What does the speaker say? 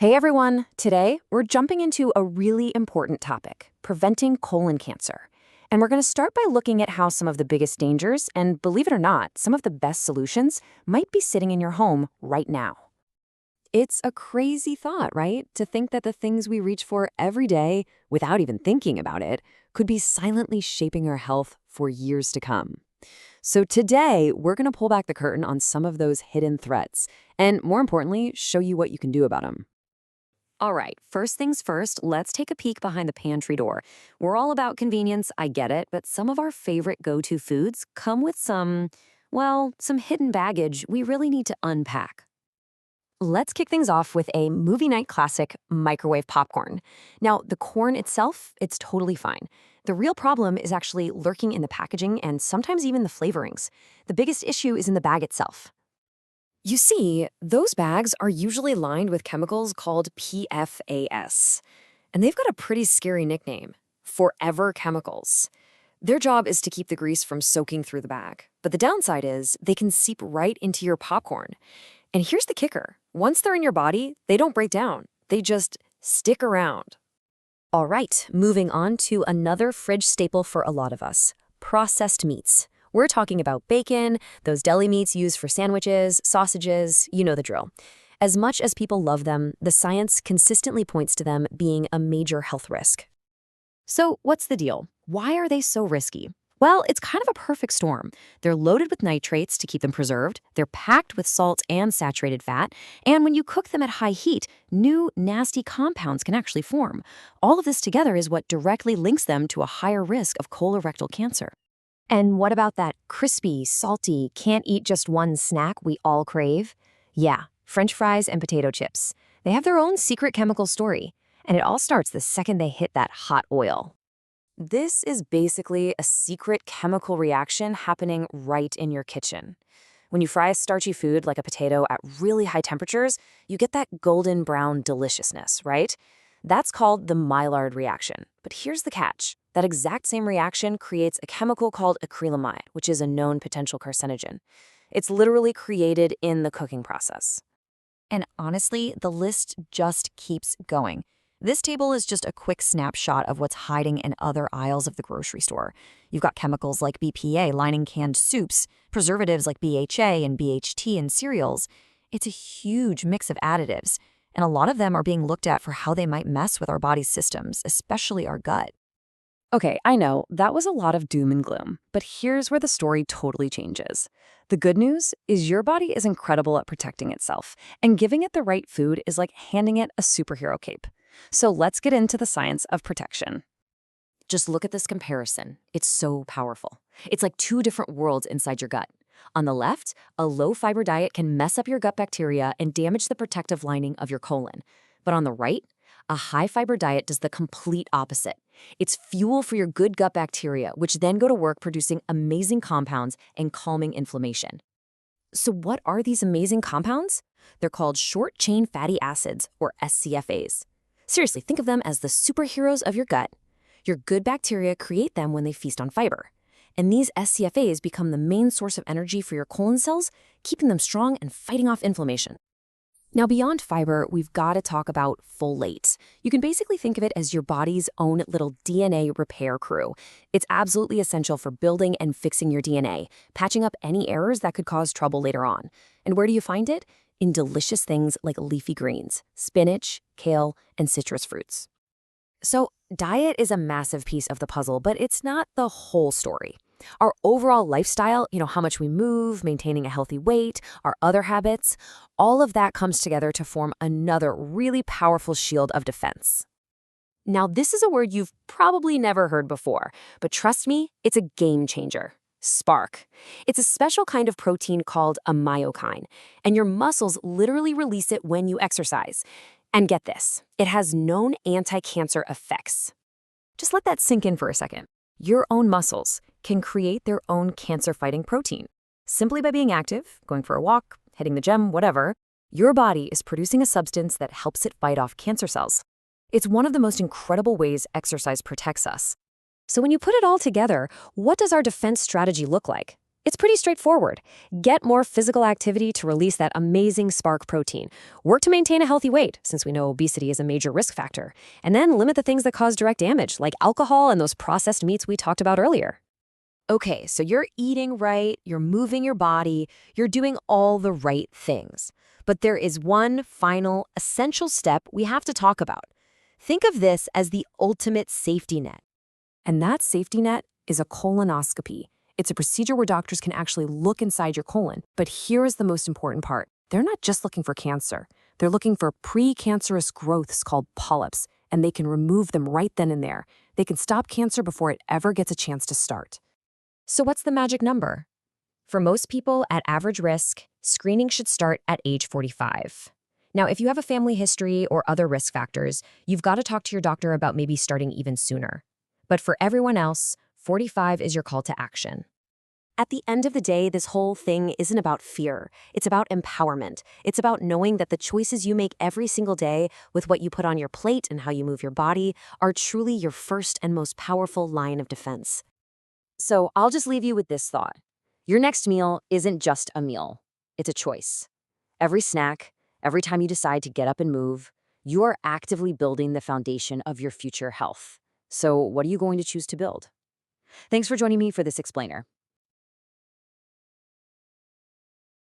Hey everyone! Today, we're jumping into a really important topic, preventing colon cancer. And we're going to start by looking at how some of the biggest dangers, and believe it or not, some of the best solutions, might be sitting in your home right now. It's a crazy thought, right? To think that the things we reach for every day, without even thinking about it, could be silently shaping our health for years to come. So today, we're going to pull back the curtain on some of those hidden threats, and more importantly, show you what you can do about them. All right, first things first, let's take a peek behind the pantry door. We're all about convenience, I get it, but some of our favorite go-to foods come with some hidden baggage we really need to unpack. Let's kick things off with a movie night classic, microwave popcorn. Now, the corn itself, it's totally fine. The real problem is actually lurking in the packaging and sometimes even the flavorings. The biggest issue is in the bag itself. You see, those bags are usually lined with chemicals called PFAS, and they've got a pretty scary nickname, forever chemicals. Their job is to keep the grease from soaking through the bag, but the downside is they can seep right into your popcorn. And here's the kicker. Once they're in your body, they don't break down. They just stick around. All right, moving on to another fridge staple for a lot of us, processed meats. We're talking about bacon, those deli meats used for sandwiches, sausages, you know the drill. As much as people love them, the science consistently points to them being a major health risk. So what's the deal? Why are they so risky? Well, it's kind of a perfect storm. They're loaded with nitrates to keep them preserved, they're packed with salt and saturated fat, and when you cook them at high heat, new, nasty compounds can actually form. All of this together is what directly links them to a higher risk of colorectal cancer. And what about that crispy, salty, can't eat just one snack we all crave? Yeah, French fries and potato chips. They have their own secret chemical story, and it all starts the second they hit that hot oil. This is basically a secret chemical reaction happening right in your kitchen. When you fry a starchy food like a potato at really high temperatures, you get that golden brown deliciousness, right? That's called the Maillard reaction. But here's the catch. That exact same reaction creates a chemical called acrylamide, which is a known potential carcinogen. It's literally created in the cooking process. And honestly, the list just keeps going. This table is just a quick snapshot of what's hiding in other aisles of the grocery store. You've got chemicals like BPA lining canned soups, preservatives like BHA and BHT in cereals. It's a huge mix of additives, and a lot of them are being looked at for how they might mess with our body's systems, especially our gut. Okay, I know, that was a lot of doom and gloom, but here's where the story totally changes. The good news is your body is incredible at protecting itself, and giving it the right food is like handing it a superhero cape. So let's get into the science of protection. Just look at this comparison. It's so powerful. It's like two different worlds inside your gut. On the left, a low-fiber diet can mess up your gut bacteria and damage the protective lining of your colon. But on the right, a high-fiber diet does the complete opposite. It's fuel for your good gut bacteria, which then go to work producing amazing compounds and calming inflammation. So what are these amazing compounds? They're called short-chain fatty acids, or SCFAs. Seriously, think of them as the superheroes of your gut. Your good bacteria create them when they feast on fiber. And these SCFAs become the main source of energy for your colon cells, keeping them strong and fighting off inflammation. Now, beyond fiber, we've got to talk about folate. You can basically think of it as your body's own little DNA repair crew. It's absolutely essential for building and fixing your DNA, patching up any errors that could cause trouble later on. And where do you find it? In delicious things like leafy greens, spinach, kale, and citrus fruits. So, diet is a massive piece of the puzzle, but it's not the whole story. Our overall lifestyle, how much we move, maintaining a healthy weight, our other habits, all of that comes together to form another really powerful shield of defense. Now, this is a word you've probably never heard before, but trust me, it's a game changer. Spark. It's a special kind of protein called a myokine, and your muscles literally release it when you exercise. And get this, it has known anti-cancer effects. Just let that sink in for a second. Your own muscles can create their own cancer-fighting protein. Simply by being active, going for a walk, hitting the gym, whatever, your body is producing a substance that helps it fight off cancer cells. It's one of the most incredible ways exercise protects us. So when you put it all together, what does our defense strategy look like? It's pretty straightforward. Get more physical activity to release that amazing spark protein. Work to maintain a healthy weight, since we know obesity is a major risk factor. And then limit the things that cause direct damage, like alcohol and those processed meats we talked about earlier. Okay, so you're eating right, you're moving your body, you're doing all the right things. But there is one final, essential step we have to talk about. Think of this as the ultimate safety net. And that safety net is a colonoscopy. It's a procedure where doctors can actually look inside your colon. But here is the most important part. They're not just looking for cancer. They're looking for precancerous growths called polyps, and they can remove them right then and there. They can stop cancer before it ever gets a chance to start. So what's the magic number? For most people at average risk, screening should start at age 45. Now, if you have a family history or other risk factors, you've got to talk to your doctor about maybe starting even sooner. But for everyone else, 45 is your call to action. At the end of the day, this whole thing isn't about fear. It's about empowerment. It's about knowing that the choices you make every single day with what you put on your plate and how you move your body are truly your first and most powerful line of defense. So I'll just leave you with this thought. Your next meal isn't just a meal. It's a choice. Every snack, every time you decide to get up and move, you are actively building the foundation of your future health. So what are you going to choose to build? Thanks for joining me for this explainer.